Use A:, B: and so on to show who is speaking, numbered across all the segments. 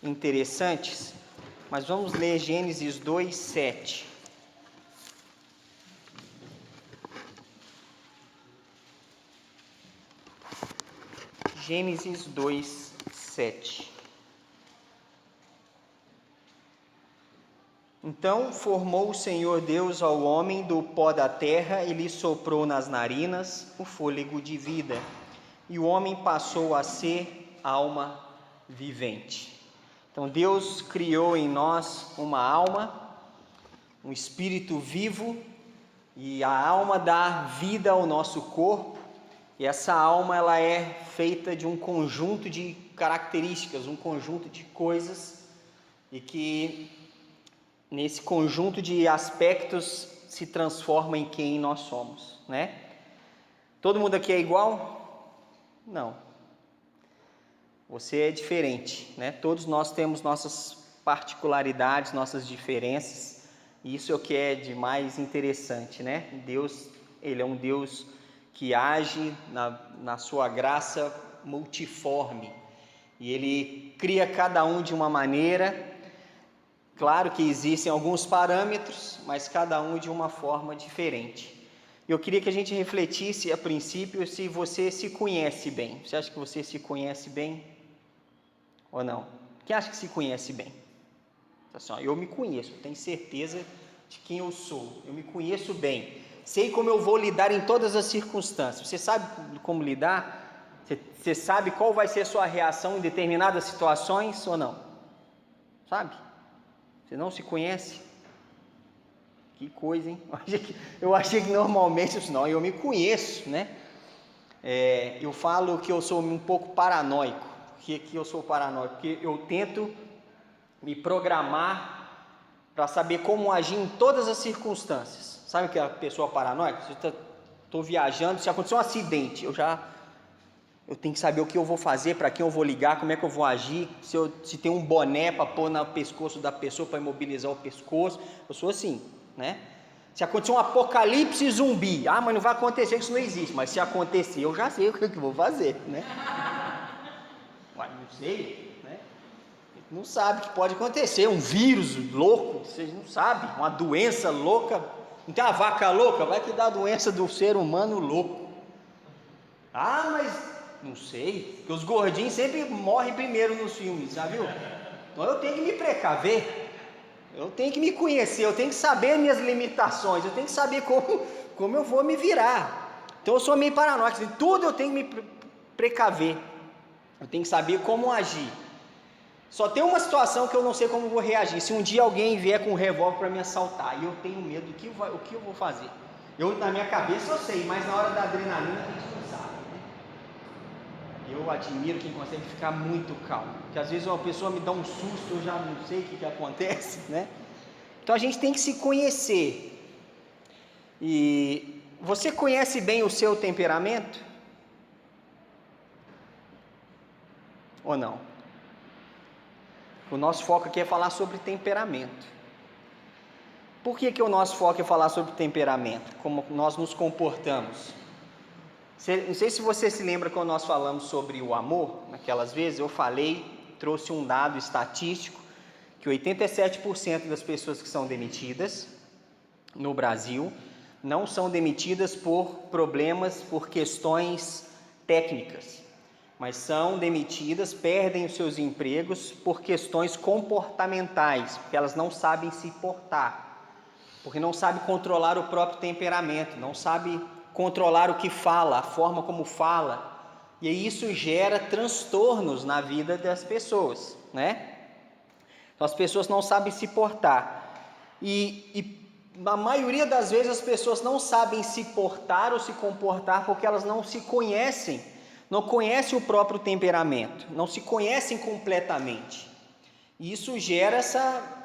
A: interessantes, mas vamos ler Gênesis 2:7. Gênesis 2:7. Então formou o Senhor Deus ao homem do pó da terra e lhe soprou nas narinas o fôlego de vida, e o homem passou a ser alma vivente. Então Deus criou em nós uma alma, um espírito vivo, e a alma dá vida ao nosso corpo, e essa alma ela é feita de um conjunto de características, um conjunto de coisas, e que nesse conjunto de aspectos se transforma em quem nós somos, né? Todo mundo aqui é igual? Não. Você é diferente, né? Todos nós temos nossas particularidades, nossas diferenças, e isso é o que é de mais interessante, né? Deus, Ele é um Deus que age na sua graça multiforme, e Ele cria cada um de uma maneira. Claro que existem alguns parâmetros, mas cada um de uma forma diferente. Eu queria que a gente refletisse a princípio se você se conhece bem. Você acha que você se conhece bem ou não? Quem acha que se conhece bem? Assim, ó, eu me conheço, tenho certeza de quem eu sou, eu me conheço bem, sei como eu vou lidar em todas as circunstâncias. Você sabe como lidar? Você sabe qual vai ser a sua reação em determinadas situações ou não? Sabe? Você não se conhece? Que coisa, hein? Eu achei que normalmente, não, eu me conheço, né? Eu falo que eu sou um pouco paranoico. Por que eu sou paranoico? Porque eu tento me programar para saber como agir em todas as circunstâncias. Sabe o que é a pessoa paranoica? Estou viajando, se acontecer um acidente, eu tenho que saber o que eu vou fazer, para quem eu vou ligar, como é que eu vou agir, se tem um boné para pôr no pescoço da pessoa, para imobilizar o pescoço. Eu sou assim, né? Se acontecer um apocalipse zumbi, mas não vai acontecer, que isso não existe, mas se acontecer, eu já sei o que eu vou fazer, né? Ué, não sei, né? Não sabe que pode acontecer, um vírus louco, vocês não sabem, uma doença louca. Não tem uma vaca louca, vai que dá a doença do ser humano louco. Mas não sei, porque os gordinhos sempre morrem primeiro nos filmes, já viu? Então eu tenho que me precaver, eu tenho que me conhecer, eu tenho que saber minhas limitações, eu tenho que saber como eu vou me virar. Então eu sou meio paranoico, tudo eu tenho que me precaver, eu tenho que saber como agir. Só tem uma situação que eu não sei como vou reagir. Se um dia alguém vier com um revólver para me assaltar e eu tenho medo, o que eu vou fazer? Na minha cabeça eu sei, mas na hora da adrenalina a gente não sabe. Eu admiro quem consegue ficar muito calmo, porque às vezes uma pessoa me dá um susto, eu já não sei o que acontece, né? Então a gente tem que se conhecer. E você conhece bem o seu temperamento? Ou não? O nosso foco aqui é falar sobre temperamento. Por que o nosso foco é falar sobre temperamento? Como nós nos comportamos? Não sei se você se lembra quando nós falamos sobre o amor, naquelas vezes eu trouxe um dado estatístico, que 87% das pessoas que são demitidas no Brasil não são demitidas por problemas, por questões técnicas, mas são demitidas, perdem os seus empregos por questões comportamentais, porque elas não sabem se portar, porque não sabem controlar o próprio temperamento, não sabem controlar o que fala, a forma como fala, e aí isso gera transtornos na vida das pessoas, né? Então, as pessoas não sabem se portar, e na maioria das vezes as pessoas não sabem se portar ou se comportar porque elas não se conhecem, não conhecem o próprio temperamento, não se conhecem completamente, e isso gera essa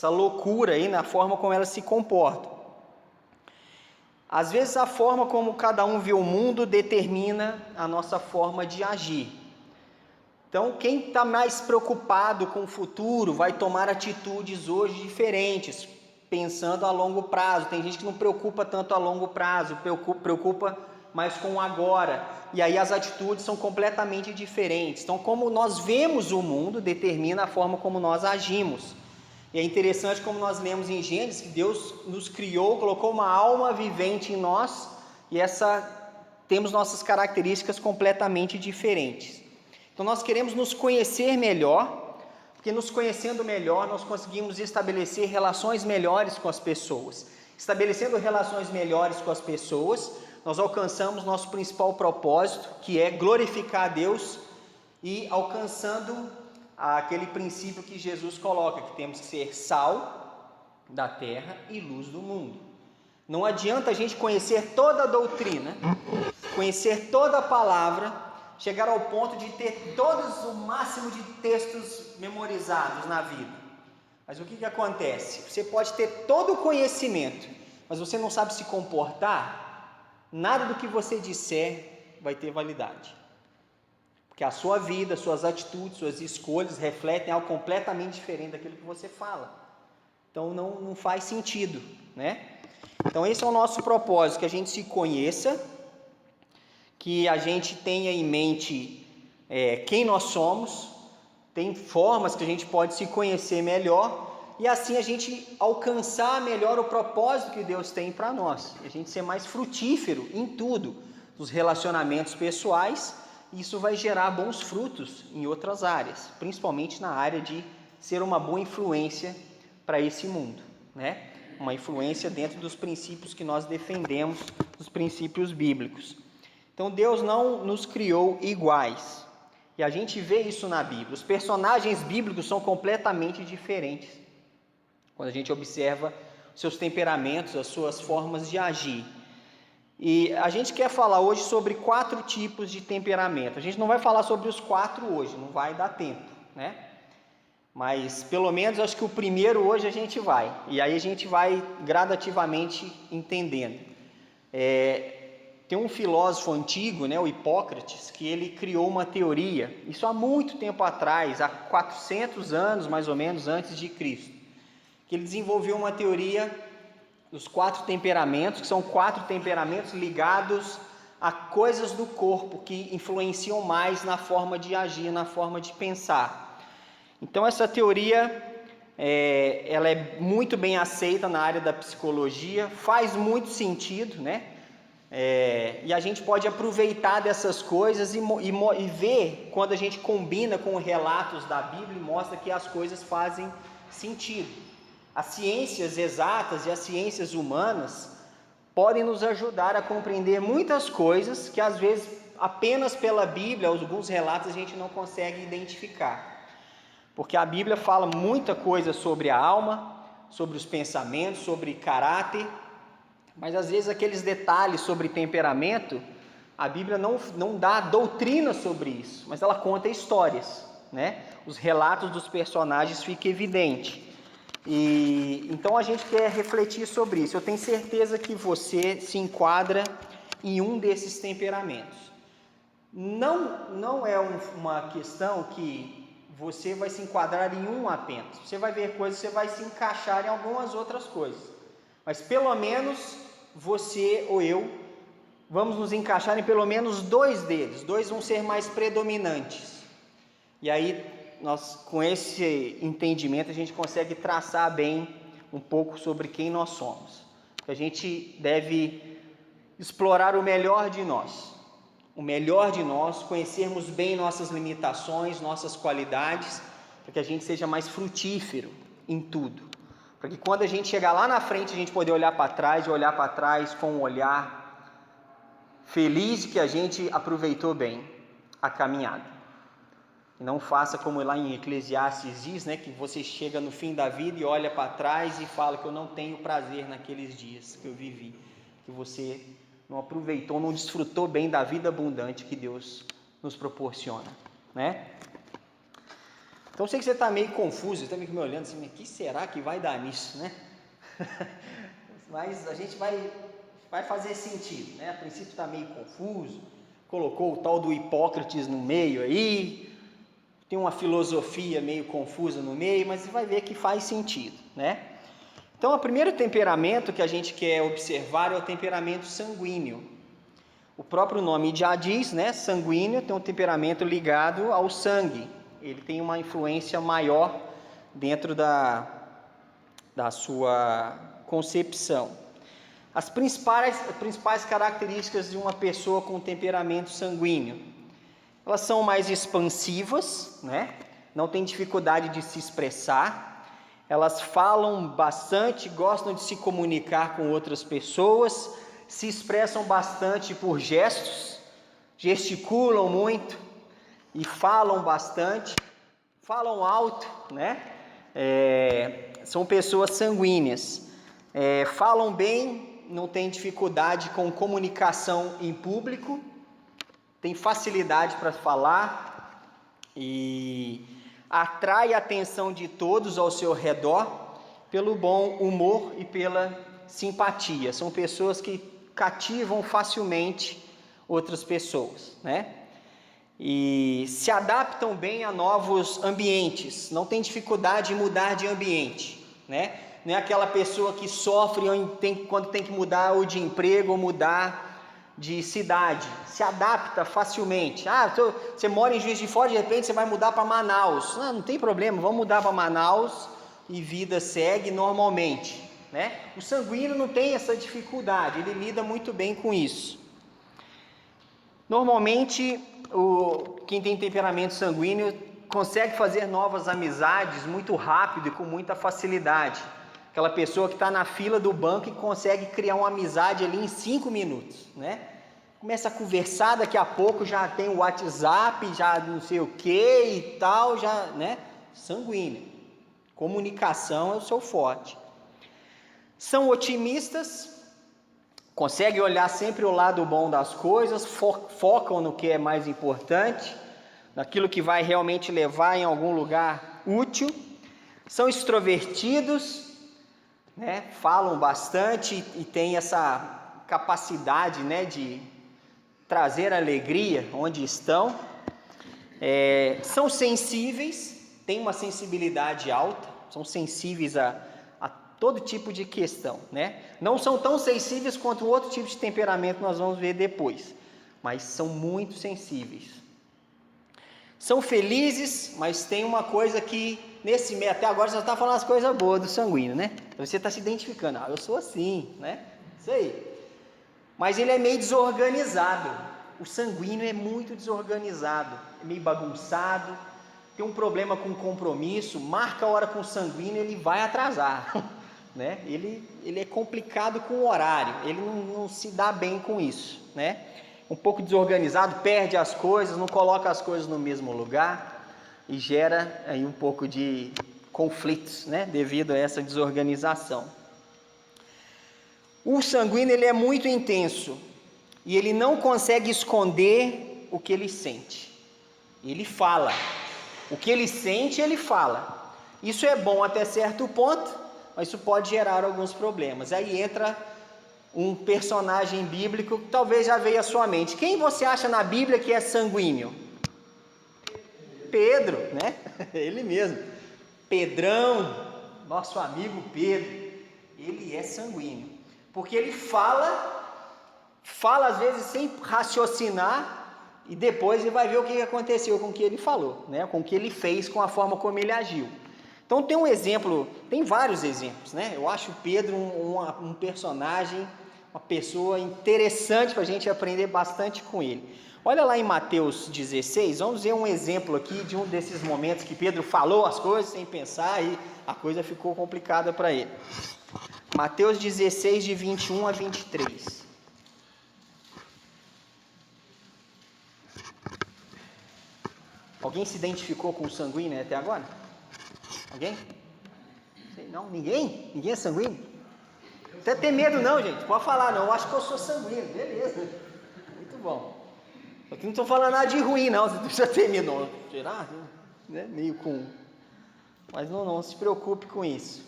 A: loucura aí na forma como elas se comportam. Às vezes a forma como cada um vê o mundo determina a nossa forma de agir. Então quem está mais preocupado com o futuro vai tomar atitudes hoje diferentes, pensando a longo prazo. Tem gente que não preocupa tanto a longo prazo, preocupa mas com o agora. E aí as atitudes são completamente diferentes. Então, como nós vemos o mundo determina a forma como nós agimos. E é interessante como nós lemos em Gênesis que Deus nos criou, colocou uma alma vivente em nós e temos nossas características completamente diferentes. Então nós queremos nos conhecer melhor, porque nos conhecendo melhor nós conseguimos estabelecer relações melhores com as pessoas. Estabelecendo relações melhores com as pessoas, nós alcançamos nosso principal propósito, que é glorificar a Deus e alcançando aquele princípio que Jesus coloca, que temos que ser sal da terra e luz do mundo. Não adianta a gente conhecer toda a doutrina, conhecer toda a palavra, chegar ao ponto de ter o máximo de textos memorizados na vida. Mas o que acontece? Você pode ter todo o conhecimento, mas você não sabe se comportar, nada do que você disser vai ter validade. Porque a sua vida, suas atitudes, suas escolhas refletem algo completamente diferente daquilo que você fala. Então não faz sentido, né? Então esse é o nosso propósito, que a gente se conheça, que a gente tenha em mente quem nós somos, tem formas que a gente pode se conhecer melhor e assim a gente alcançar melhor o propósito que Deus tem para nós. A gente ser mais frutífero em tudo, nos relacionamentos pessoais, e isso vai gerar bons frutos em outras áreas, principalmente na área de ser uma boa influência para esse mundo, né? Uma influência dentro dos princípios que nós defendemos, dos princípios bíblicos. Então Deus não nos criou iguais, e a gente vê isso na Bíblia. Os personagens bíblicos são completamente diferentes, quando a gente observa seus temperamentos, as suas formas de agir. E a gente quer falar hoje sobre 4 tipos de temperamento. A gente não vai falar sobre os 4 hoje, não vai dar tempo, né? Mas pelo menos acho que o primeiro hoje a gente vai. E aí a gente vai gradativamente entendendo. Tem um filósofo antigo, né, o Hipócrates, que ele criou uma teoria, isso há muito tempo atrás, há 400 anos mais ou menos antes de Cristo, que ele desenvolveu uma teoria dos 4 temperamentos, que são 4 temperamentos ligados a coisas do corpo que influenciam mais na forma de agir, na forma de pensar. Então essa teoria ela é muito bem aceita na área da psicologia, faz muito sentido, né? E a gente pode aproveitar dessas coisas e ver quando a gente combina com relatos da Bíblia e mostra que as coisas fazem sentido. As ciências exatas e as ciências humanas podem nos ajudar a compreender muitas coisas que às vezes apenas pela Bíblia, alguns relatos a gente não consegue identificar. Porque a Bíblia fala muita coisa sobre a alma, sobre os pensamentos, sobre caráter, mas às vezes aqueles detalhes sobre temperamento, a Bíblia não dá doutrina sobre isso, mas ela conta histórias, né? Os relatos dos personagens ficam evidentes. E então a gente quer refletir sobre isso. Eu tenho certeza que você se enquadra em um desses temperamentos. Não é uma questão que você vai se enquadrar em um apenas. Você vai ver coisas, você vai se encaixar em algumas outras coisas. Mas pelo menos você ou eu vamos nos encaixar em pelo menos 2 deles. 2 vão ser mais predominantes. E aí nós, com esse entendimento, a gente consegue traçar bem um pouco sobre quem nós somos. A gente deve explorar o melhor de nós, conhecermos bem nossas limitações, nossas qualidades, para que a gente seja mais frutífero em tudo. Para que quando a gente chegar lá na frente, a gente poder olhar para trás com um olhar feliz de que a gente aproveitou bem a caminhada. E não faça como lá em Eclesiastes diz, né, que você chega no fim da vida e olha para trás e fala que eu não tenho prazer naqueles dias que eu vivi, que você não aproveitou, não desfrutou bem da vida abundante que Deus nos proporciona, né? Então eu sei que você está meio confuso, você está meio me olhando assim, o que será que vai dar nisso, né? Mas a gente vai fazer sentido, né? A princípio está meio confuso, colocou o tal do Hipócrates no meio aí, tem uma filosofia meio confusa no meio, mas você vai ver que faz sentido, né? Então, o primeiro temperamento que a gente quer observar é o temperamento sanguíneo. O próprio nome já diz, né? Sanguíneo tem um temperamento ligado ao sangue. Ele tem uma influência maior dentro da sua concepção. As principais características de uma pessoa com temperamento sanguíneo: elas são mais expansivas, né? Não tem dificuldade de se expressar, elas falam bastante, gostam de se comunicar com outras pessoas, se expressam bastante por gestos, gesticulam muito e falam bastante, falam alto, né? São pessoas sanguíneas, falam bem, não tem dificuldade com comunicação em público, tem facilidade para falar e atrai a atenção de todos ao seu redor pelo bom humor e pela simpatia. São pessoas que cativam facilmente outras pessoas, né? E se adaptam bem a novos ambientes, não tem dificuldade em mudar de ambiente, né? Não é aquela pessoa que sofre quando tem que mudar ou de emprego ou mudar de cidade, se adapta facilmente. Você mora em Juiz de Fora, de repente você vai mudar para Manaus. Não tem problema, vamos mudar para Manaus e vida segue normalmente, né? O sanguíneo não tem essa dificuldade, ele lida muito bem com isso. Normalmente, quem tem temperamento sanguíneo consegue fazer novas amizades muito rápido e com muita facilidade. Aquela pessoa que está na fila do banco e consegue criar uma amizade ali em 5 minutos, né? Começa a conversar, daqui a pouco já tem o WhatsApp, já não sei o que e tal, já, né? Sanguíneo. Comunicação é o seu forte. São otimistas, conseguem olhar sempre o lado bom das coisas, focam no que é mais importante, naquilo que vai realmente levar em algum lugar útil. São extrovertidos, né? Falam bastante e têm essa capacidade, né, de trazer alegria onde estão. São sensíveis, têm uma sensibilidade alta, são sensíveis a todo tipo de questão, né? Não são tão sensíveis quanto o outro tipo de temperamento, nós vamos ver depois, mas são muito sensíveis. São felizes, mas tem uma coisa que nesse meio, até agora você está falando as coisas boas do sanguíneo, né? Você está se identificando, eu sou assim, né? Isso aí. Mas ele é meio desorganizado. O sanguíneo é muito desorganizado, é meio bagunçado, tem um problema com compromisso, marca a hora com o sanguíneo, ele vai atrasar, né? Ele é complicado com o horário, ele não se dá bem com isso, né? Um pouco desorganizado, perde as coisas, não coloca as coisas no mesmo lugar e gera aí um pouco de conflitos, né? Devido a essa desorganização. O sanguíneo ele é muito intenso e ele não consegue esconder o que ele sente. Ele fala. O que ele sente, ele fala. Isso é bom até certo ponto, mas isso pode gerar alguns problemas. Aí entra um personagem bíblico que talvez já veio à sua mente. Quem você acha na Bíblia que é sanguíneo? Pedro, né? Ele mesmo. Pedrão, nosso amigo Pedro, ele é sanguíneo. Porque ele fala às vezes sem raciocinar, e depois ele vai ver o que aconteceu com o que ele falou, né? Com o que ele fez, com a forma como ele agiu. Então tem um exemplo, tem vários exemplos, né? Eu acho Pedro um personagem, uma pessoa interessante para a gente aprender bastante com ele. Olha lá em Mateus 16, vamos ver um exemplo aqui de um desses momentos que Pedro falou as coisas sem pensar e a coisa ficou complicada para ele. Mateus 16, de 21 a 23. Alguém se identificou com o sanguíneo até agora? Alguém? Sei não, ninguém? Ninguém é sanguíneo? Até tem medo não, gente, pode falar não, eu acho que eu sou sanguíneo, beleza, muito bom. Aqui não estou falando nada de ruim não, você não precisa ter medo não, será? Né? Meio com... Mas não se preocupe com isso,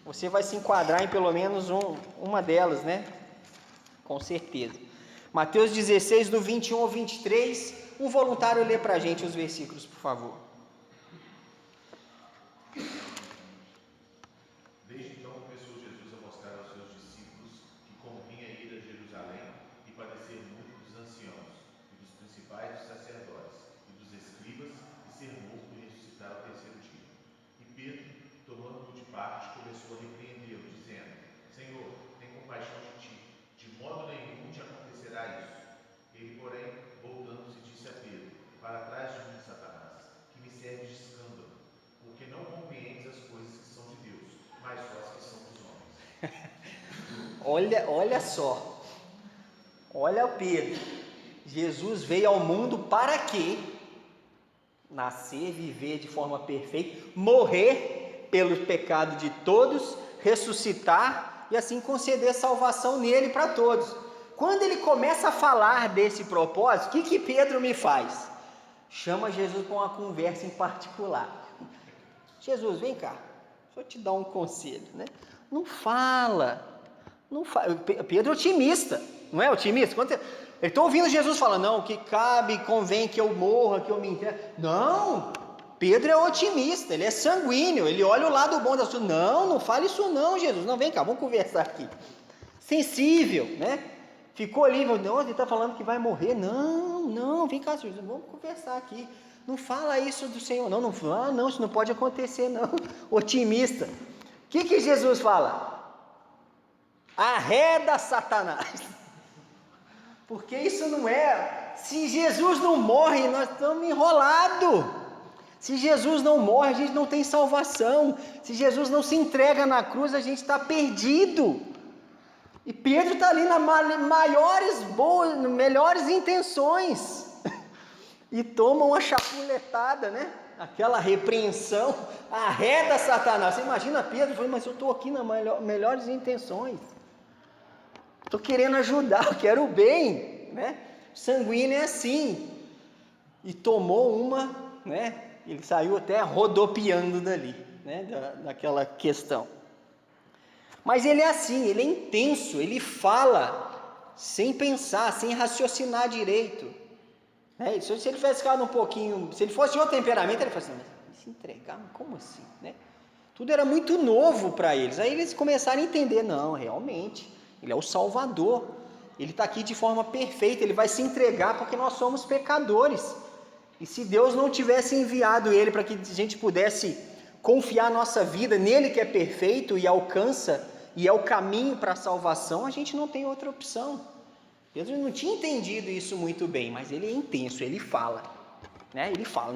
A: você vai se enquadrar em pelo menos uma delas, né? Com certeza. Mateus 16, do 21 ao 23, um voluntário lê para a gente os versículos, por favor.
B: Desde então começou Jesus a mostrar aos seus discípulos que convinha ir a Jerusalém e padecer muito dos anciãos parte, começou a repreendê-lo, dizendo: Senhor, tem compaixão de ti, de modo nenhum te acontecerá isso. Ele, porém, voltando-se, disse a Pedro: Para trás de mim, Satanás, que me serves de escândalo, porque não compreendes as coisas que são de Deus, mas só as que são dos homens.
A: Olha só, olha o Pedro. Jesus veio ao mundo para quê? Nascer, viver de forma perfeita, morrer pelo pecado de todos, ressuscitar e assim conceder salvação nele para todos. Quando ele começa a falar desse propósito, o que Pedro me faz? Chama Jesus para uma conversa em particular. Jesus, vem cá, deixa eu te dar um conselho, né? Não fala. Pedro é otimista, não é otimista? Ele está ouvindo Jesus falando, não, que cabe, convém que eu morra, que eu me entregue. Não, Pedro é otimista, ele é sanguíneo, ele olha o lado bom das coisas. Não fale isso não, Jesus, não, vem cá, vamos conversar aqui. Sensível, né? Ficou ali, não, ele está falando que vai morrer. Não, vem cá, Jesus, vamos conversar aqui. Não fala isso do Senhor, não, isso não pode acontecer, não. Otimista. O que Jesus fala? Arreda Satanás. Porque isso não é. Se Jesus não morre, nós estamos enrolados. Se Jesus não morre, a gente não tem salvação. Se Jesus não se entrega na cruz, a gente está perdido. E Pedro está ali nas melhores intenções. E toma uma chapuletada, né? Aquela repreensão. Arreda Satanás. Você imagina Pedro falando, mas eu estou aqui nas melhores intenções. Estou querendo ajudar, eu quero o bem, né? Sanguíneo é assim. E tomou uma, né? Ele saiu até rodopiando dali, né? Daquela questão. Mas ele é assim, ele é intenso, ele fala sem pensar, sem raciocinar direito. Né? Se ele tivesse ficado um pouquinho, se ele fosse de outro temperamento, ele falasse assim, mas se entregar, como assim? Né? Tudo era muito novo para eles. Aí eles começaram a entender, não, realmente. Ele é o Salvador, ele está aqui de forma perfeita, ele vai se entregar porque nós somos pecadores. E se Deus não tivesse enviado ele para que a gente pudesse confiar a nossa vida nele que é perfeito e alcança, e é o caminho para a salvação, a gente não tem outra opção. Pedro não tinha entendido isso muito bem, mas ele é intenso, ele fala. Né? Ele fala,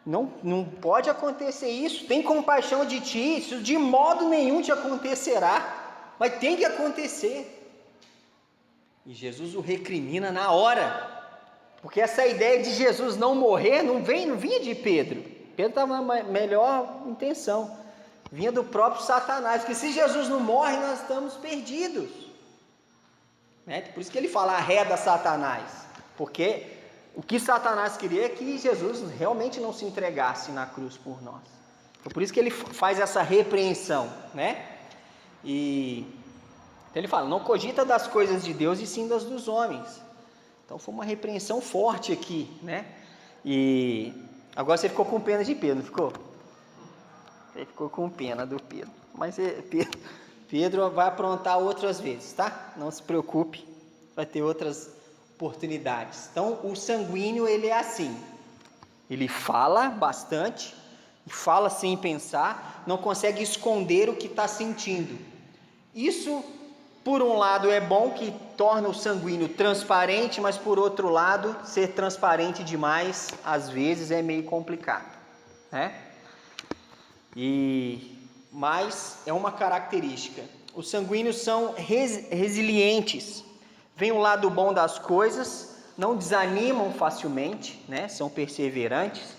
A: não pode acontecer isso, tem compaixão de ti, isso de modo nenhum te acontecerá. Mas tem que acontecer. E Jesus o recrimina na hora. Porque essa ideia de Jesus não morrer não vinha de Pedro. Pedro estava na melhor intenção. Vinha do próprio Satanás. Porque se Jesus não morre, nós estamos perdidos. Né? Por isso que ele fala, arreda Satanás. Porque o que Satanás queria é que Jesus realmente não se entregasse na cruz por nós. Então, por isso que ele faz essa repreensão, né? E então ele fala, não cogita das coisas de Deus e sim das dos homens. Então foi uma repreensão forte aqui, né? E agora você ficou com pena de Pedro, não ficou? Você ficou com pena do Pedro. Mas Pedro vai aprontar outras vezes, tá? Não se preocupe, vai ter outras oportunidades. Então o sanguíneo, ele é assim. Ele fala bastante, fala sem pensar, não consegue esconder o que está sentindo. Isso, por um lado, é bom, que torna o sanguíneo transparente, mas por outro lado, ser transparente demais, às vezes, é meio complicado, né? Mas é uma característica. Os sanguíneos são resilientes, veem o lado bom das coisas, não desanimam facilmente, né? São perseverantes.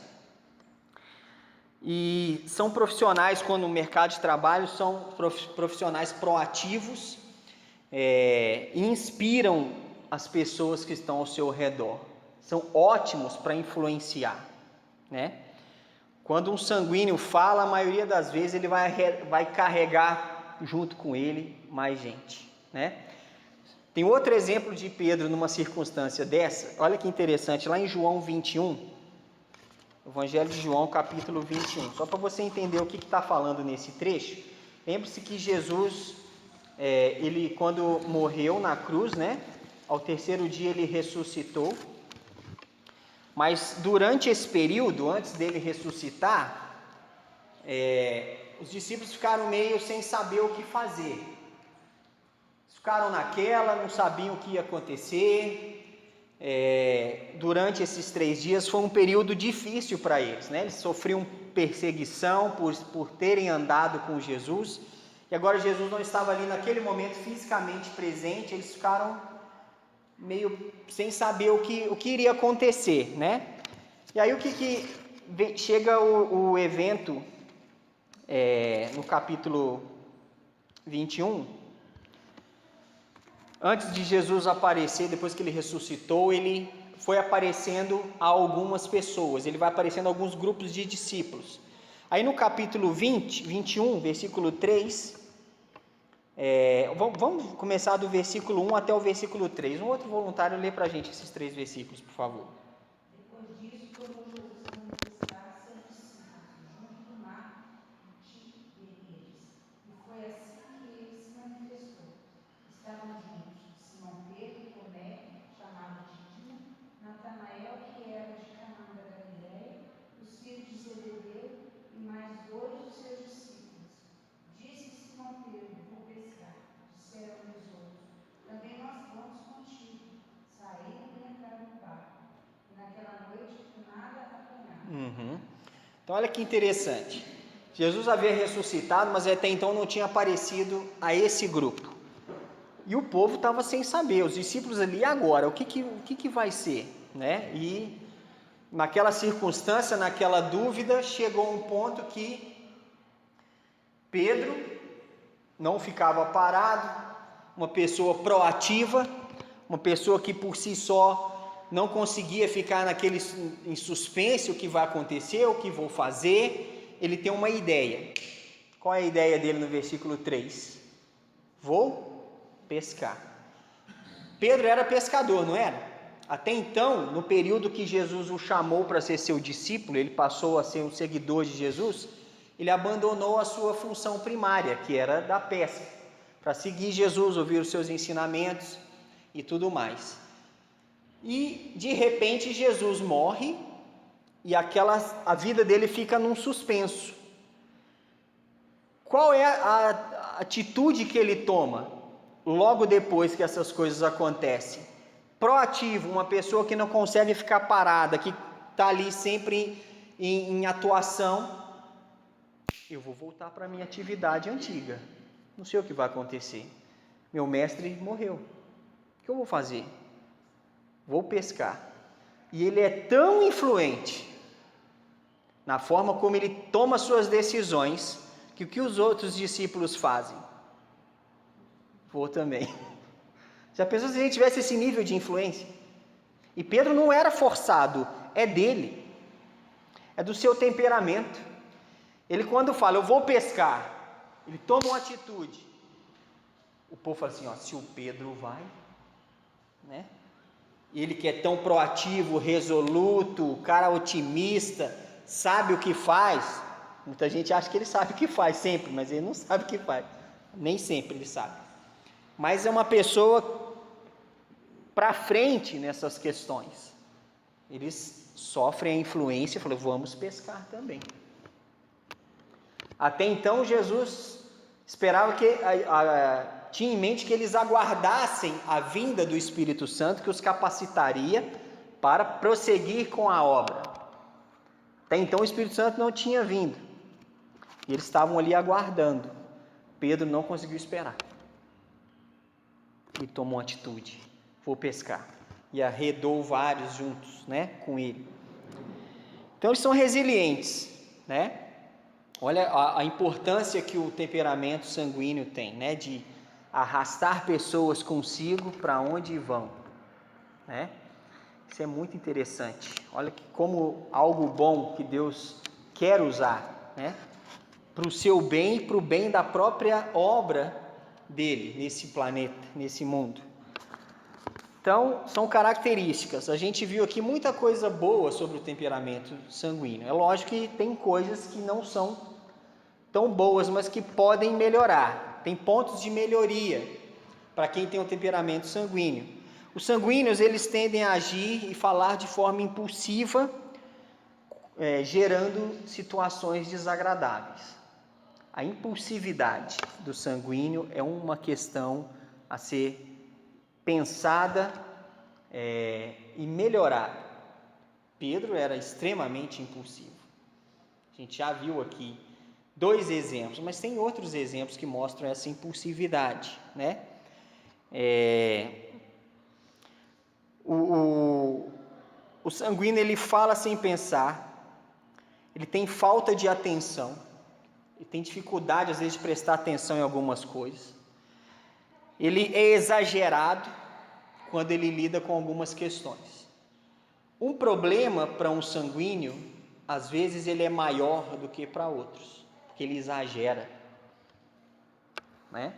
A: E são profissionais, quando no mercado de trabalho, são profissionais proativos, e inspiram as pessoas que estão ao seu redor. São ótimos para influenciar, né? Quando um sanguíneo fala, a maioria das vezes ele vai carregar junto com ele mais gente, né? Tem outro exemplo de Pedro numa circunstância dessa. Olha que interessante, lá em João 21, Evangelho de João, capítulo 21. Só para você entender o que está falando nesse trecho. Lembre-se que Jesus, ele quando morreu na cruz, né? Ao terceiro dia ele ressuscitou. Mas durante esse período, antes dele ressuscitar, os discípulos ficaram meio sem saber o que fazer. Ficaram naquela, não sabiam o que ia acontecer. Durante esses 3 dias foi um período difícil para eles, né? Eles sofriam perseguição por terem andado com Jesus, e agora Jesus não estava ali naquele momento fisicamente presente. Eles ficaram meio sem saber o que iria acontecer, né? E aí chega o evento no capítulo 21. Antes de Jesus aparecer, depois que ele ressuscitou, ele foi aparecendo a algumas pessoas, ele vai aparecendo a alguns grupos de discípulos. Aí no capítulo 21, versículo 3, vamos começar do versículo 1 até o versículo 3. Um outro voluntário lê para a gente esses 3 versículos, por favor.
C: Depois disso, tomou Jesus a manifestar seus discípulos junto do mar de Tiberíades, e foi assim que ele se manifestou. Estavam juntos Simão Pedro, Tomé, chamado Didimo, Natanael, que era de Caná da Galileia, os filhos de Zebedeu, e mais 2 dos seus discípulos. Disse Simão Pedro: vou pescar. Disseram os outros: também nós vamos contigo. Saíram e entraram no barco. E naquela noite nada apanharam.
A: Então olha que interessante. Jesus havia ressuscitado, mas até então não tinha aparecido a esse grupo. E o povo estava sem saber, os discípulos ali, agora, o que vai ser, né? E naquela circunstância, naquela dúvida, chegou um ponto que Pedro não ficava parado, uma pessoa proativa, uma pessoa que por si só não conseguia ficar em suspense: o que vai acontecer, o que vou fazer. Ele tem uma ideia. Qual é a ideia dele no versículo 3? Vou pescar. Pedro era pescador, não era? Até então, no período que Jesus o chamou para ser seu discípulo, ele passou a ser um seguidor de Jesus, ele abandonou a sua função primária, que era da pesca, para seguir Jesus, ouvir os seus ensinamentos e tudo mais. E de repente Jesus morre e a vida dele fica num suspenso. Qual é a atitude que ele toma logo depois que essas coisas acontecem? Proativo, uma pessoa que não consegue ficar parada, que está ali sempre em atuação. Eu vou voltar para a minha atividade antiga, não sei o que vai acontecer, meu mestre morreu, o que eu vou fazer? Vou pescar. E ele é tão influente na forma como ele toma suas decisões, que o que os outros discípulos fazem? Vou também. Já pensou se a gente tivesse esse nível de influência? E Pedro não era forçado, é dele, é do seu temperamento. Ele, quando fala, eu vou pescar, ele toma uma atitude. O povo fala assim, se o Pedro vai, né? Ele que é tão proativo, resoluto, cara otimista, sabe o que faz. Muita gente acha que ele sabe o que faz sempre, mas ele não sabe o que faz. Nem sempre ele sabe. Mas é uma pessoa para frente nessas questões. Eles sofrem a influência e falam, vamos pescar também. Até então Jesus esperava tinha em mente que eles aguardassem a vinda do Espírito Santo, que os capacitaria para prosseguir com a obra. Até então o Espírito Santo não tinha vindo, e eles estavam ali aguardando. Pedro não conseguiu esperar e tomou atitude, vou pescar, e arredou vários juntos, né, com ele. Então eles são resilientes, né? Olha a importância que o temperamento sanguíneo tem, né, de arrastar pessoas consigo para onde vão, né? Isso é muito interessante. Olha como algo bom que Deus quer usar, né, para o seu bem e para o bem da própria obra dele nesse planeta, nesse mundo. Então, são características. A gente viu aqui muita coisa boa sobre o temperamento sanguíneo. É lógico que tem coisas que não são tão boas, mas que podem melhorar. Tem pontos de melhoria para quem tem um temperamento sanguíneo. Os sanguíneos, eles tendem a agir e falar de forma impulsiva, gerando situações desagradáveis. A impulsividade do sanguíneo é uma questão a ser pensada e melhorada. Pedro era extremamente impulsivo. A gente já viu aqui 2 exemplos, mas tem outros exemplos que mostram essa impulsividade, né? O sanguíneo, ele fala sem pensar, ele tem falta de atenção, ele tem dificuldade às vezes de prestar atenção em algumas coisas, ele é exagerado quando ele lida com algumas questões. Um problema para um sanguíneo, às vezes ele é maior do que para outros, porque ele exagera, né?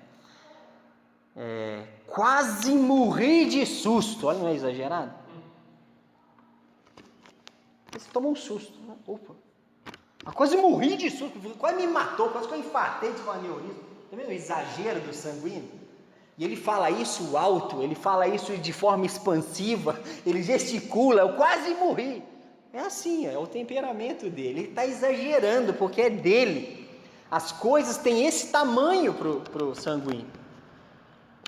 A: Quase morri de susto. Olha, não é exagerado? Você toma um susto, né? Opa, quase morri de susto, quase me matou, quase que eu infartei de um aneurisma. Tá vendo o exagero do sanguíneo? E ele fala isso alto, ele fala isso de forma expansiva, ele gesticula, eu quase morri. É assim, é o temperamento dele, ele está exagerando porque é dele. As coisas têm esse tamanho para o sanguíneo.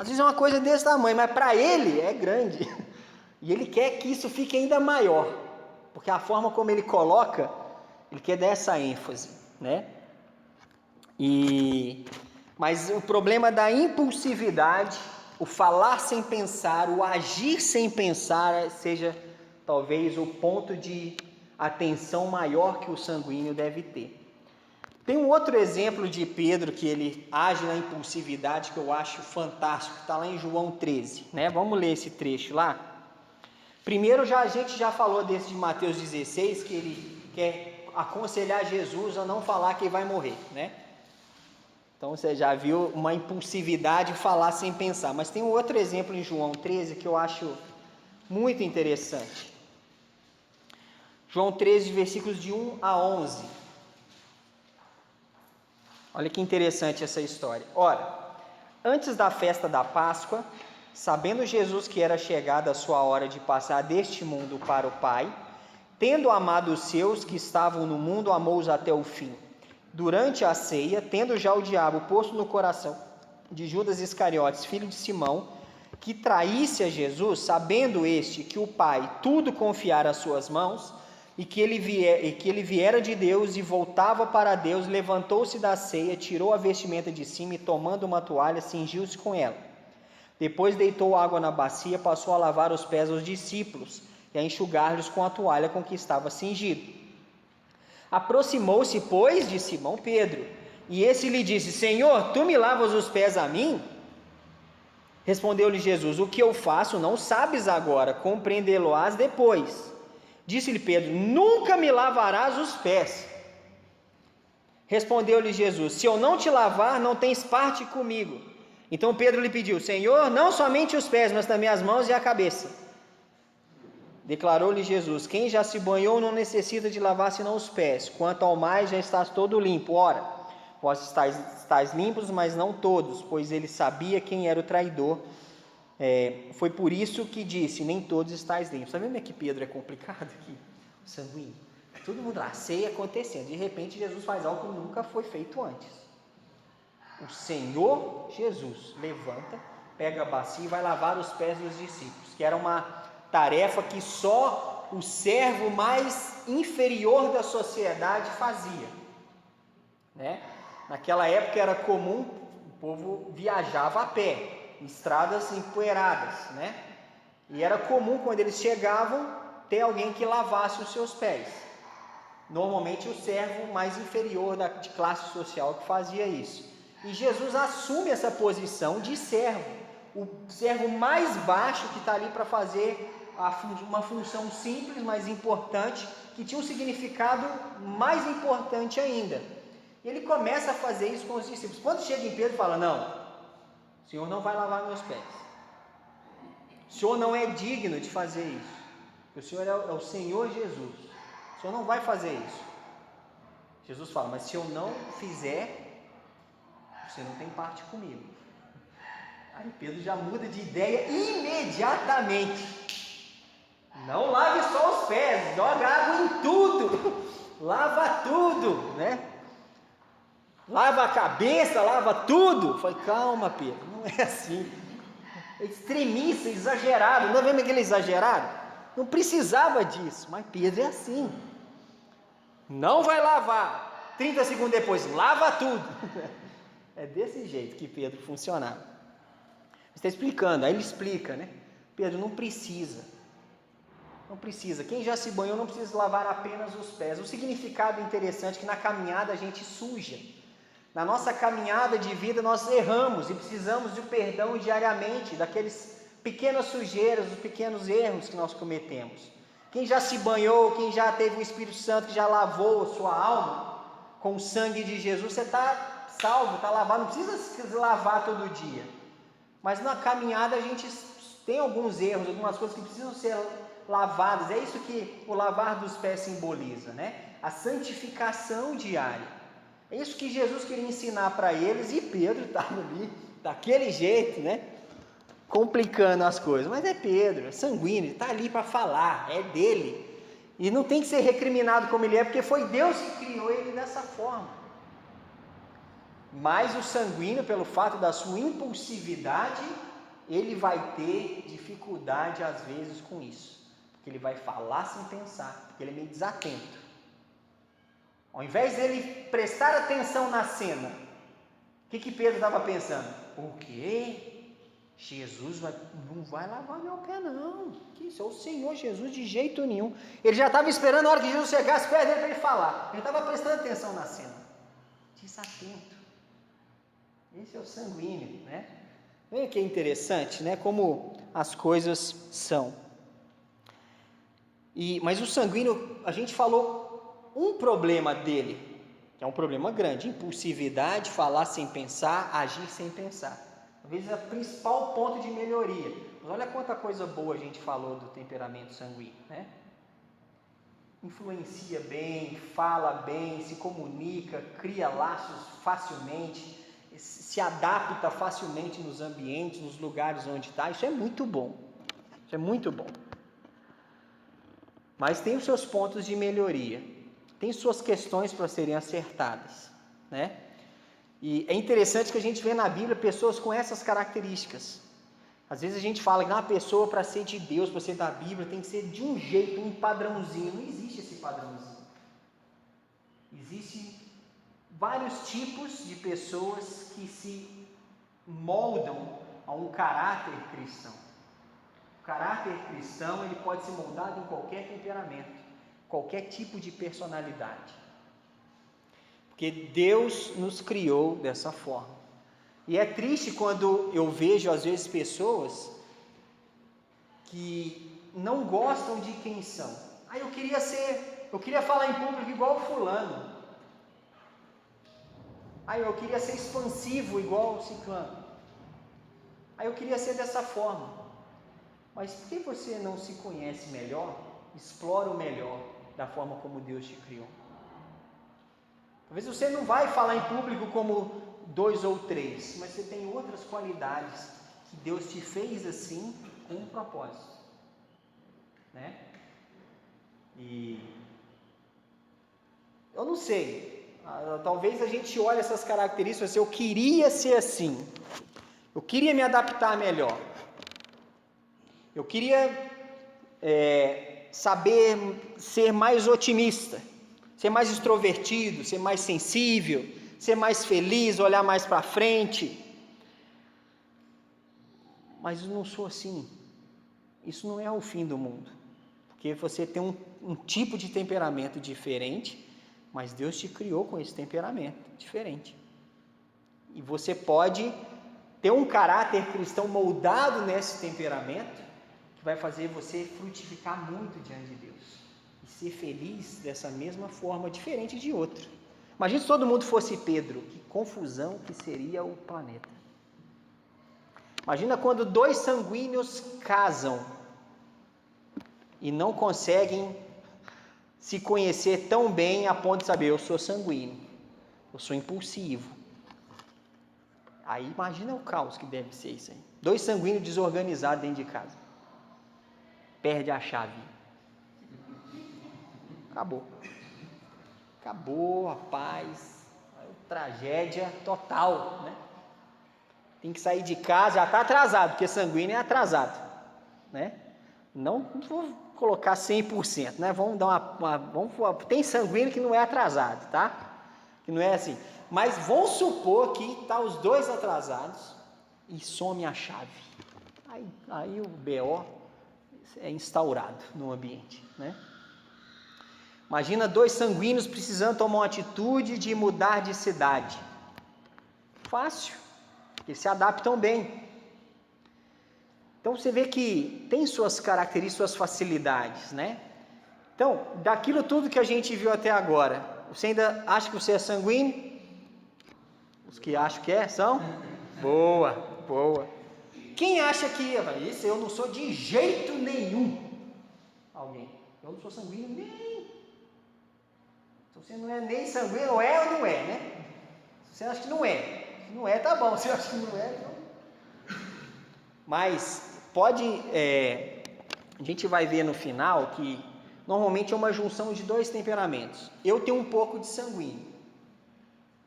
A: Às vezes é uma coisa desse tamanho, mas para ele é grande. E ele quer que isso fique ainda maior, porque a forma como ele coloca, ele quer dar essa ênfase, né? Mas o problema da impulsividade, o falar sem pensar, o agir sem pensar, seja talvez o ponto de atenção maior que o sanguíneo deve ter. Tem um outro exemplo de Pedro que ele age na impulsividade que eu acho fantástico, está lá em João 13, né? Vamos ler esse trecho lá. Primeiro, a gente já falou desse de Mateus 16, que ele quer aconselhar Jesus a não falar que ele vai morrer, né? Então você já viu uma impulsividade falar sem pensar. Mas tem um outro exemplo em João 13 que eu acho muito interessante. João 13, versículos de 1 a 11. Olha que interessante essa história. Ora, antes da festa da Páscoa, sabendo Jesus que era chegada a sua hora de passar deste mundo para o Pai, tendo amado os seus que estavam no mundo, amou-os até o fim. Durante a ceia, tendo já o diabo posto no coração de Judas Iscariotes, filho de Simão, que traísse a Jesus, sabendo este que o Pai tudo confiara às suas mãos, e que ele viera de Deus e voltava para Deus, levantou-se da ceia, tirou a vestimenta de cima e, tomando uma toalha, cingiu-se com ela. Depois deitou água na bacia, passou a lavar os pés aos discípulos e a enxugar-lhes com a toalha com que estava cingido. Aproximou-se, pois, de Simão Pedro, e esse lhe disse: Senhor, tu me lavas os pés a mim? Respondeu-lhe Jesus: o que eu faço não sabes agora, compreendê-lo-ás depois. Disse-lhe Pedro: nunca me lavarás os pés. Respondeu-lhe Jesus: se eu não te lavar, não tens parte comigo. Então Pedro lhe pediu: Senhor, não somente os pés, mas também as mãos e a cabeça. Declarou-lhe Jesus: quem já se banhou não necessita de lavar senão os pés, quanto ao mais já estás todo limpo. Ora, vós estáis limpos, mas não todos, pois ele sabia quem era o traidor. Foi por isso que disse: nem todos estáis limpos. Sabe como é que Pedro é complicado aqui? O sanguíneo. Todo mundo lá, ceia acontecendo. De repente Jesus faz algo que nunca foi feito antes. O Senhor Jesus levanta, pega a bacia e vai lavar os pés dos discípulos, que era uma tarefa que só o servo mais inferior da sociedade fazia, né? Naquela época era comum, o povo viajava a pé, em estradas empoeiradas, né? E era comum, quando eles chegavam, ter alguém que lavasse os seus pés. Normalmente o servo mais inferior de classe social que fazia isso. E Jesus assume essa posição de servo, o servo mais baixo que está ali para fazer uma função simples, mas importante, que tinha um significado mais importante ainda. E ele começa a fazer isso com os discípulos. Quando chega em Pedro, fala: não, o Senhor não vai lavar meus pés. O Senhor não é digno de fazer isso. O Senhor é o Senhor Jesus. O Senhor não vai fazer isso. Jesus fala: mas se eu não fizer, você não tem parte comigo. Aí Pedro já muda de ideia imediatamente. Não lave só os pés, joga água em tudo, lava tudo, né? lava a cabeça, lava tudo. Eu falei, calma, Pedro, não é assim. É extremista, exagerado. Não é vendo aquele exagerado? Não precisava disso, mas Pedro é assim. Não vai lavar. 30 segundos depois, lava tudo. É desse jeito que Pedro funcionava. Está explicando, aí ele explica, né? Pedro, não precisa. Não precisa. Quem já se banhou não precisa lavar apenas os pés. O significado interessante é que na caminhada a gente suja. Na nossa caminhada de vida nós erramos e precisamos de perdão diariamente daqueles pequenas sujeiras, dos pequenos erros que nós cometemos. Quem já se banhou, quem já teve o Espírito Santo, que já lavou a sua alma com o sangue de Jesus, você está salvo, está lavado, não precisa se lavar todo dia. Mas na caminhada a gente tem alguns erros, algumas coisas que precisam ser lavadas. É isso que o lavar dos pés simboliza, né? A santificação diária. É isso que Jesus queria ensinar para eles, e Pedro estava ali daquele jeito, né? Complicando as coisas. Mas é Pedro, é sanguíneo, ele está ali para falar, é dele. E não tem que ser recriminado como ele é, porque foi Deus que criou ele dessa forma. Mas o sanguíneo, pelo fato da sua impulsividade, ele vai ter dificuldade às vezes com isso, porque ele vai falar sem pensar, porque ele é meio desatento. Ao invés dele prestar atenção na cena, o que Pedro estava pensando? O quê? Jesus não vai lavar meu pé não, que isso é o Senhor Jesus de jeito nenhum. Ele já estava esperando a hora que Jesus chegasse perto dele para ele falar, ele estava prestando atenção na cena, desatento. Esse é o sanguíneo, né? Olha que interessante, né? Como as coisas são. Mas o sanguíneo, a gente falou um problema dele, que é um problema grande: impulsividade, falar sem pensar, agir sem pensar. Talvez é o principal ponto de melhoria. Mas olha quanta coisa boa a gente falou do temperamento sanguíneo, né? Influencia bem, fala bem, se comunica, cria laços facilmente, se adapta facilmente nos ambientes, nos lugares onde está. Isso é muito bom. Isso é muito bom. Mas tem os seus pontos de melhoria. Tem suas questões para serem acertadas, né? E é interessante que a gente vê na Bíblia pessoas com essas características. Às vezes a gente fala que uma pessoa, para ser de Deus, para ser da Bíblia, tem que ser de um jeito, um padrãozinho. Não existe esse padrãozinho. Existem vários tipos de pessoas que se moldam a um caráter cristão. O caráter cristão, ele pode ser moldado em qualquer temperamento, qualquer tipo de personalidade. Porque Deus nos criou dessa forma. E é triste quando eu vejo às vezes pessoas que não gostam de quem são. Eu queria falar em público igual o fulano. Eu queria ser expansivo igual o ciclano. Eu queria ser dessa forma. Mas por que você não se conhece melhor, explora o melhor da forma como Deus te criou? Talvez você não vai falar em público como 2 ou 3, mas você tem outras qualidades que Deus te fez assim com um propósito, né? E eu não sei, talvez a gente olhe essas características assim: eu queria ser assim, eu queria me adaptar melhor, eu queria saber ser mais otimista, ser mais extrovertido, ser mais sensível, ser mais feliz, olhar mais para frente. Mas eu não sou assim. Isso não é o fim do mundo, porque você tem um tipo de temperamento diferente, mas Deus te criou com esse temperamento diferente. E você pode ter um caráter cristão moldado nesse temperamento, que vai fazer você frutificar muito diante de Deus e ser feliz dessa mesma forma, diferente de outro. Imagina se todo mundo fosse Pedro, que confusão que seria o planeta. Imagina quando 2 sanguíneos casam e não conseguem se conhecer tão bem a ponto de saber: eu sou sanguíneo, eu sou impulsivo. Aí imagina o caos que deve ser isso aí. 2 sanguíneos desorganizados dentro de casa. Perde a chave. Acabou a paz. tragédia total, né? Tem que sair de casa, já está atrasado, porque sanguíneo é atrasado, né? Não vou colocar 100%, né? Vamos dar tem sanguíneo que não é atrasado, tá? Que não é assim. Mas vamos supor que tá os dois atrasados e some a chave. Aí o BO é instaurado no ambiente, né? Imagina dois sanguíneos precisando tomar uma atitude de mudar de cidade. Fácil, eles se adaptam bem. Então você vê que tem suas características, suas facilidades, né? Então, daquilo tudo que a gente viu até agora, você ainda acha que você é sanguíneo? Os que acham que são? Boa, boa. Quem acha que isso eu não sou de jeito nenhum? Alguém? Eu não sou sanguíneo nem. Se você não é nem sanguíneo, ou não é, né? Se você acha que não é, se não é, tá bom. Se você acha que não é, não. Mas pode, a gente vai ver no final que normalmente é uma junção de dois temperamentos. Eu tenho um pouco de sanguíneo.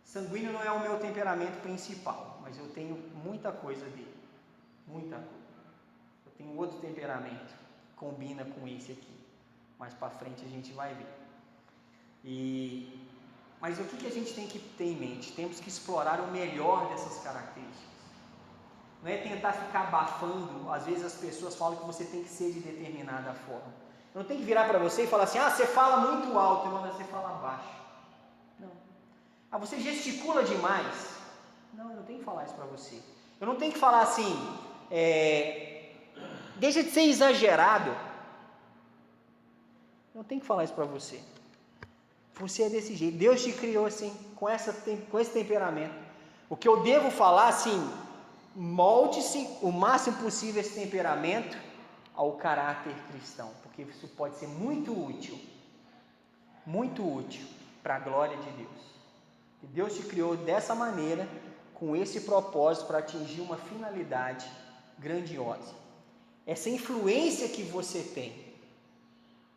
A: Sanguíneo não é o meu temperamento principal, mas eu tenho muita coisa dele. Muita coisa. Eu tenho outro temperamento que combina com esse aqui. Mais para frente a gente vai ver. Mas o que a gente tem que ter em mente? Temos que explorar o melhor dessas características. Não é tentar ficar abafando. Às vezes as pessoas falam que você tem que ser de determinada forma. Eu não tenho que virar para você e falar assim, você fala muito alto, e você fala baixo. Não. Você gesticula demais. Não, eu não tenho que falar isso para você. Eu não tenho que falar assim, deixa de ser exagerado. Eu não tenho que falar isso para você. Você é desse jeito. Deus te criou assim, com esse temperamento. O que eu devo falar assim, molde-se o máximo possível esse temperamento ao caráter cristão, porque isso pode ser muito útil para a glória de Deus. E Deus te criou dessa maneira, com esse propósito, para atingir uma finalidade grandiosa. Essa influência que você tem.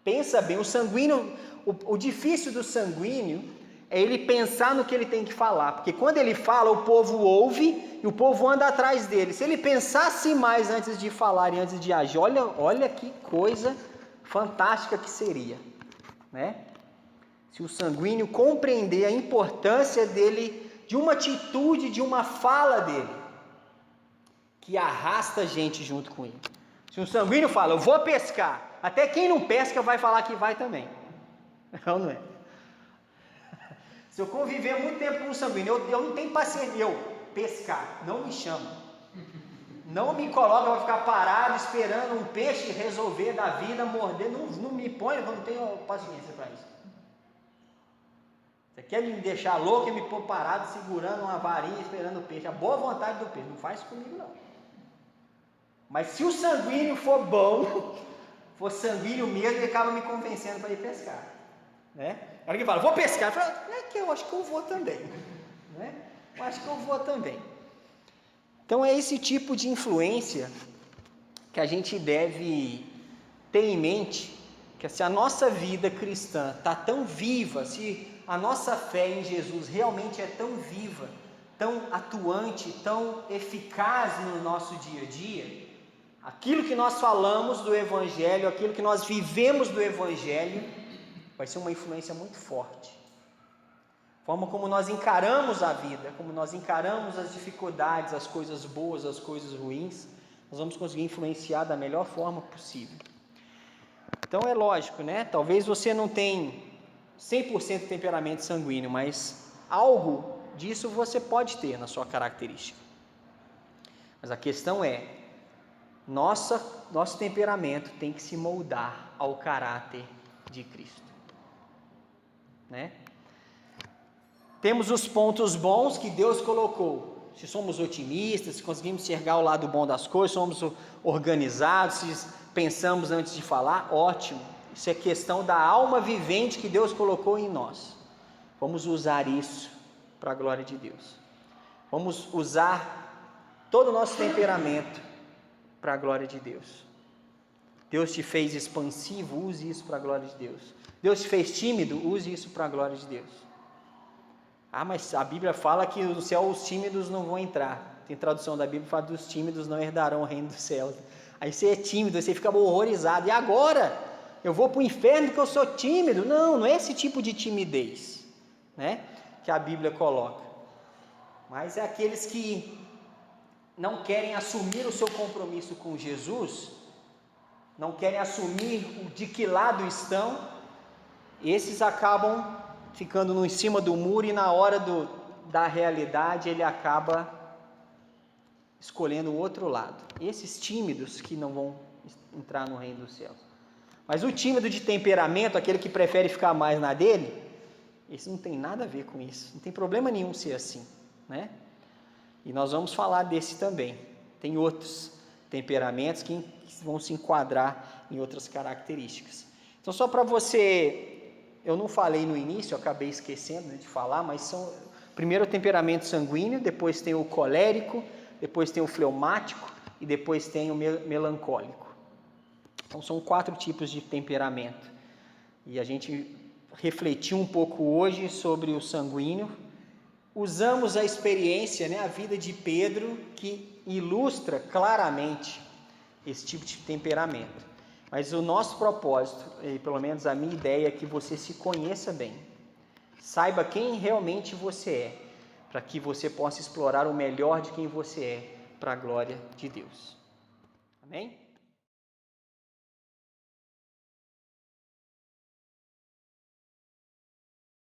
A: Pensa bem, o sanguíneo, o difícil do sanguíneo é ele pensar no que ele tem que falar, porque quando ele fala, o povo ouve e o povo anda atrás dele. Se ele pensasse mais antes de falar e antes de agir, olha que coisa fantástica que seria, né? Se o sanguíneo compreender a importância dele, de uma atitude, de uma fala dele, que arrasta a gente junto com ele. Se um sanguíneo fala, eu vou pescar, até quem não pesca vai falar que vai também. Não é? Se eu conviver muito tempo com um sanguíneo, eu não tenho paciência, pescar, não me chama. Não me coloca para ficar parado esperando um peixe resolver da vida, morder, não me põe, eu não tenho paciência para isso. Você quer me deixar louco e me pôr parado segurando uma varinha esperando o peixe, a boa vontade do peixe, não faz isso comigo não. Mas se o sanguíneo for bom, for sanguíneo mesmo, ele acaba me convencendo para ir pescar, né? A hora que fala, vou pescar, eu falo, que eu acho que eu vou também, né? Eu acho que eu vou também. Então é esse tipo de influência que a gente deve ter em mente, que se a nossa vida cristã está tão viva, se a nossa fé em Jesus realmente é tão viva, tão atuante, tão eficaz no nosso dia a dia, aquilo que nós falamos do Evangelho, aquilo que nós vivemos do Evangelho, vai ser uma influência muito forte. A forma como nós encaramos a vida, como nós encaramos as dificuldades, as coisas boas, as coisas ruins, nós vamos conseguir influenciar da melhor forma possível. Então é lógico, né? Talvez você não tenha 100% temperamento sanguíneo, mas algo disso você pode ter na sua característica. Mas a questão é, nosso temperamento tem que se moldar ao caráter de Cristo, né? Temos os pontos bons que Deus colocou. Se somos otimistas, se conseguimos enxergar o lado bom das coisas, somos organizados, se pensamos antes de falar, ótimo. Isso é questão da alma vivente que Deus colocou em nós. Vamos usar isso para a glória de Deus. Vamos usar todo o nosso temperamento para a glória de Deus. Deus te fez expansivo, use isso para a glória de Deus. Deus te fez tímido, use isso para a glória de Deus. Ah, mas a Bíblia fala que no céu os tímidos não vão entrar. Tem tradução da Bíblia que fala que os tímidos não herdarão o reino dos céus. Aí você é tímido, você fica horrorizado. E agora? Eu vou para o inferno porque eu sou tímido? Não, não é esse tipo de timidez, né, que a Bíblia coloca. Mas é aqueles que não querem assumir o seu compromisso com Jesus, não querem assumir de que lado estão, esses acabam ficando em cima do muro e na hora da realidade ele acaba escolhendo o outro lado. Esses tímidos que não vão entrar no reino dos céus. Mas o tímido de temperamento, aquele que prefere ficar mais na dele, esse não tem nada a ver com isso. Não tem problema nenhum ser assim, né? E nós vamos falar desse também. Tem outros temperamentos que vão se enquadrar em outras características. Então, só para você, eu não falei no início, eu acabei esquecendo de falar, mas são primeiro o temperamento sanguíneo, depois tem o colérico, depois tem o fleumático e depois tem o melancólico. Então, são 4 tipos de temperamento. E a gente refletiu um pouco hoje sobre o sanguíneo. Usamos a experiência, né, a vida de Pedro, que ilustra claramente esse tipo de temperamento. Mas o nosso propósito, e pelo menos a minha ideia, é que você se conheça bem. Saiba quem realmente você é, para que você possa explorar o melhor de quem você é, para a glória de Deus. Amém?